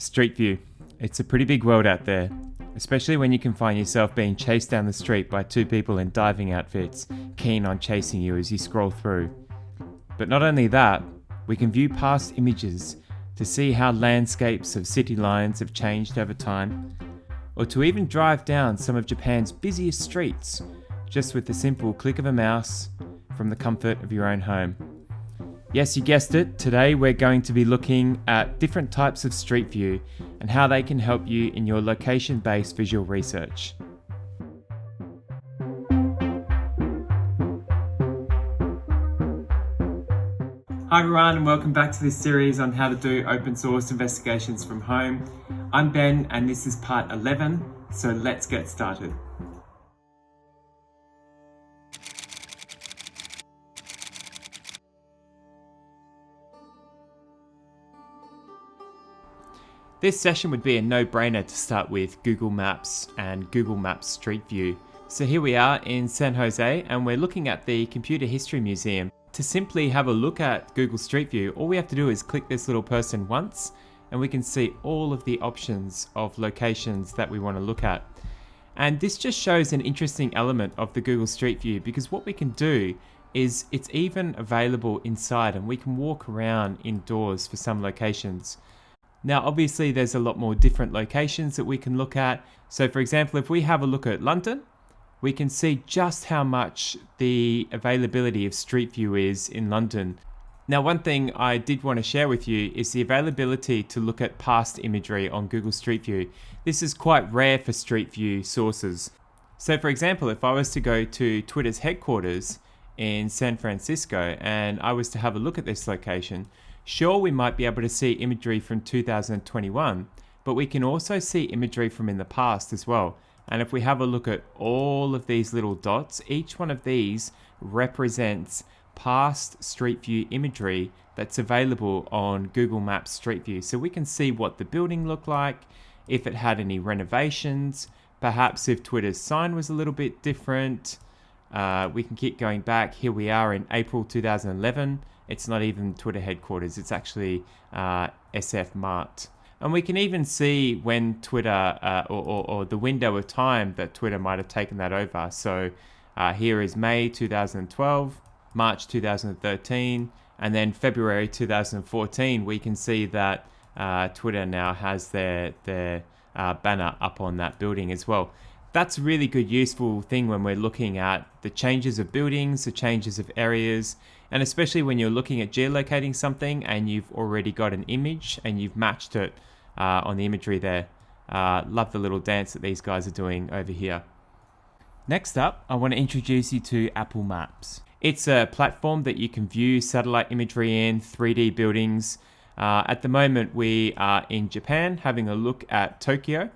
Street View. It's a pretty big world out there, especially when you can find yourself being chased down the street by two people in diving outfits, keen on chasing you as you scroll through. But not only that, we can view past images to see how landscapes of city lines have changed over time, or to even drive down some of Japan's busiest streets just with the simple click of a mouse from the comfort of your own home. Yes, you guessed it, today we're going to be looking at different types of Street View and how they can help you in your location-based visual research. Hi everyone, and welcome back to this series on how to do open source investigations from home. I'm Ben and this is part 11, so let's get started. This session would be a no-brainer to start with Google Maps and Google Maps Street View. So here we are in San Jose and we're looking at the Computer History Museum. To simply have a look at Google Street View, all we have to do is click this little person once and we can see all of the options of locations that we want to look at. And this just shows an interesting element of the Google Street View because what we can do is it's even available inside and we can walk around indoors for some locations. Now, obviously, there's a lot more different locations that we can look at. So, for example, if we have a look at London, we can see just how much the availability of Street View is in London. Now, one thing I did want to share with you is the availability to look at past imagery on Google Street View. This is quite rare for Street View sources. So, for example, if I was to go to Twitter's headquarters in San Francisco and I was to have a look at this location, sure, we might be able to see imagery from 2021, but we can also see imagery from in the past as well. And if we have a look at all of these little dots, each one of these represents past Street View imagery that's available on Google Maps Street View. So we can see what the building looked like, if it had any renovations, perhaps if Twitter's sign was a little bit different. We can keep going back. Here we are in April 2011. It's not even Twitter headquarters, it's actually SF Mart. And we can even see when Twitter, or the window of time that Twitter might have taken that over. So here is May 2012, March 2013, and then February 2014, we can see that Twitter now has their banner up on that building as well. That's a really good, useful thing when we're looking at the changes of buildings, the changes of areas, and especially when you're looking at geolocating something and you've already got an image and you've matched it on the imagery there. Love the little dance that these guys are doing over here. Next up, I want to introduce you to Apple Maps. It's a platform that you can view satellite imagery in, 3D buildings. At the moment, we are in Japan having a look at Tokyo.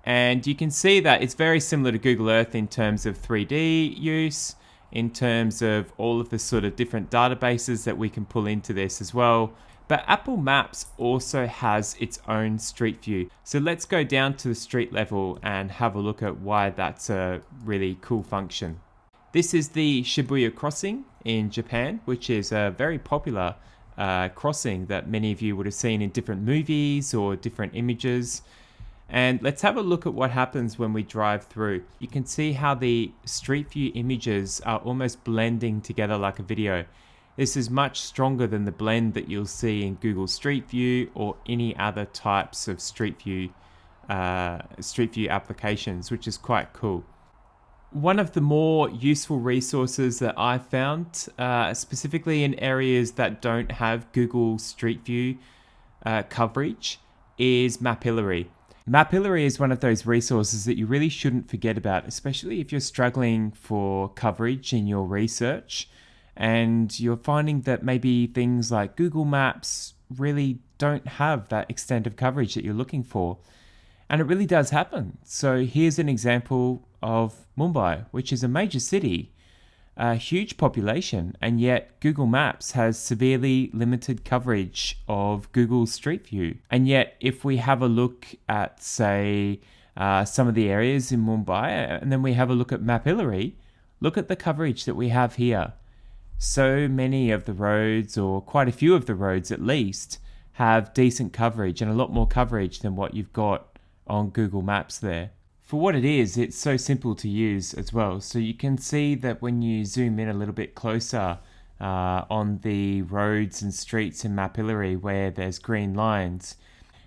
And you can see that it's very similar to Google Earth in terms of 3D use, in terms of all of the sort of different databases that we can pull into this as well. But Apple Maps also has its own Street View. So let's go down to the street level and have a look at why that's a really cool function. This is the Shibuya crossing in Japan, which is a very popular crossing that many of you would have seen in different movies or different images. And let's have a look at what happens when we drive through. You can see how the Street View images are almost blending together like a video. This is much stronger than the blend that you'll see in Google Street View or any other types of Street View applications, which is quite cool. One of the more useful resources that I've found, specifically in areas that don't have Google Street View coverage, is Mapillary. Mapillary is one of those resources that you really shouldn't forget about, especially if you're struggling for coverage in your research and you're finding that maybe things like Google Maps really don't have that extent of coverage that you're looking for. And it really does happen. So here's an example of Mumbai, which is a major city, a huge population, and yet Google Maps has severely limited coverage of Google Street View. And yet if we have a look at, say, some of the areas in Mumbai, and then we have a look at Mapillary, look at the coverage that we have here. So many of the roads, or quite a few of the roads at least, have decent coverage and a lot more coverage than what you've got on Google Maps there. For what it is, it's so simple to use as well. So you can see that when you zoom in a little bit closer on the roads and streets in Mapillary where there's green lines,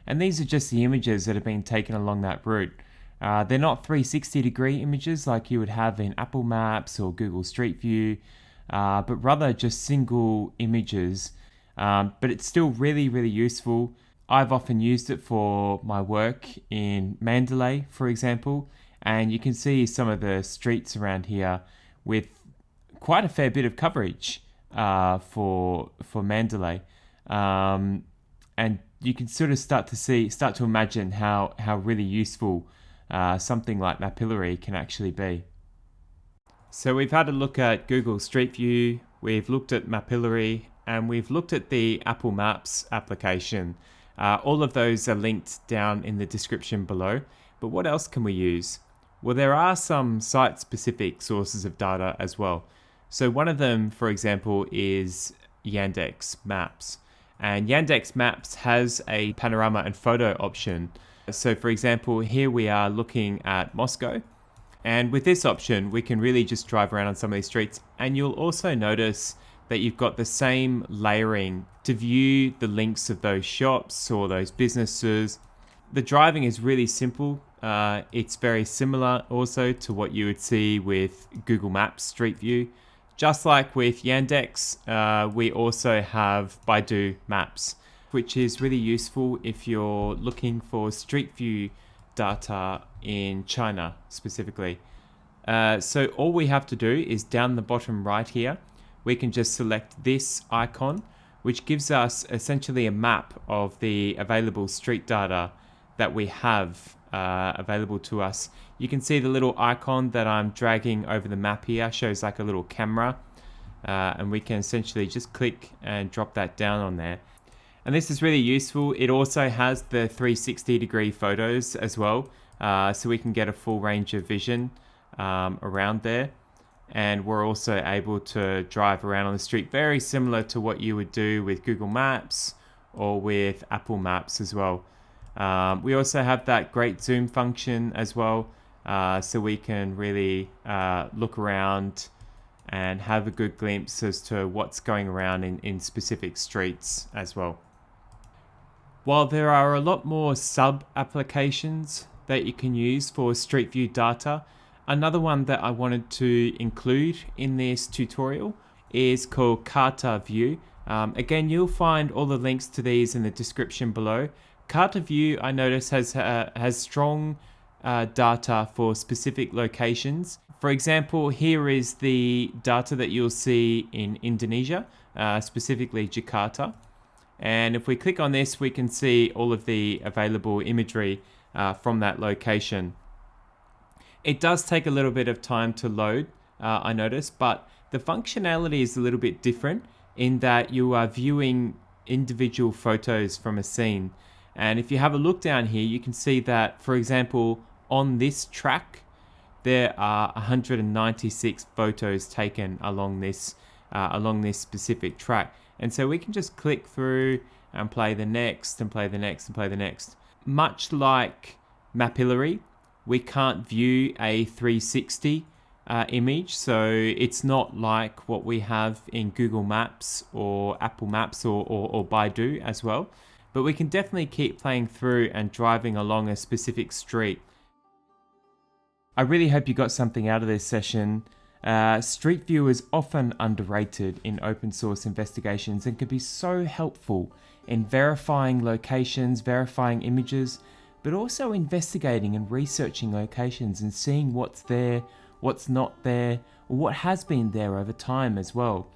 and these are just the images that have been taken along that route. They're not 360-degree images like you would have in Apple Maps or Google Street View, but rather just single images. But it's still really, really useful. I've often used it for my work in Mandalay, for example, and you can see some of the streets around here with quite a fair bit of coverage for Mandalay. And you can sort of start to imagine how really useful something like Mapillary can actually be. So we've had a look at Google Street View, we've looked at Mapillary, and we've looked at the Apple Maps application. All of those are linked down in the description below. But what else can we use? Well, there are some site-specific sources of data as well. So one of them, for example, is Yandex Maps. And Yandex Maps has a panorama and photo option. So for example, here we are looking at Moscow. And with this option, we can really just drive around on some of these streets. And you'll also notice that you've got the same layering to view the links of those shops or those businesses. The driving is really simple. It's very similar also to what you would see with Google Maps Street View. Just like with Yandex, we also have Baidu Maps, which is really useful if you're looking for Street View data in China specifically. So all we have to do is down the bottom right here, we can just select this icon, which gives us essentially a map of the available street data that we have available to us. You can see the little icon that I'm dragging over the map here shows like a little camera, and we can essentially just click and drop that down on there. And this is really useful. It also has the 360-degree photos as well, so we can get a full range of vision around there. And we're also able to drive around on the street, very similar to what you would do with Google Maps or with Apple Maps as well. We also have that great zoom function as well, so we can really look around and have a good glimpse as to what's going around in specific streets as well. While there are a lot more sub-applications that you can use for Street View data, another one that I wanted to include in this tutorial is called Karta View. Again, you'll find all the links to these in the description below. Karta View, I notice, has strong data for specific locations. For example, here is the data that you'll see in Indonesia, specifically Jakarta. And if we click on this, we can see all of the available imagery from that location. It does take a little bit of time to load, I notice, but the functionality is a little bit different in that you are viewing individual photos from a scene. And if you have a look down here, you can see that, for example, on this track, there are 196 photos taken along this specific track. And so we can just click through and play the next and play the next and play the next. Much like Mapillary, we can't view a 360 image, so it's not like what we have in Google Maps or Apple Maps or Baidu as well. But we can definitely keep playing through and driving along a specific street. I really hope you got something out of this session. Street View is often underrated in open source investigations and can be so helpful in verifying locations, verifying images, but also investigating and researching locations and seeing what's there, what's not there, or what has been there over time as well.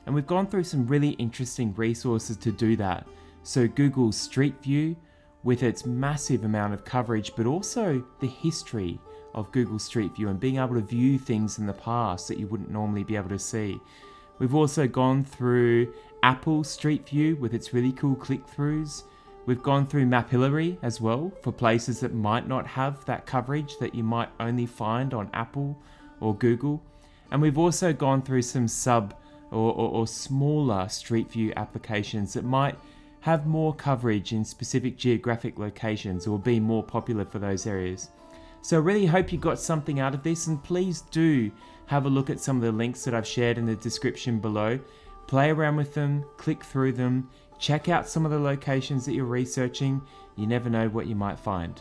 And we've gone through some really interesting resources to do that. So Google Street View, with its massive amount of coverage, but also the history of Google Street View and being able to view things in the past that you wouldn't normally be able to see. We've also gone through Apple Street View with its really cool click-throughs. We've gone through Mapillary as well for places that might not have that coverage that you might only find on Apple or Google. And we've also gone through some sub or smaller Street View applications that might have more coverage in specific geographic locations or be more popular for those areas. So I really hope you got something out of this, and please do have a look at some of the links that I've shared in the description below. Play around with them, click through them, check out some of the locations that you're researching. You never know what you might find.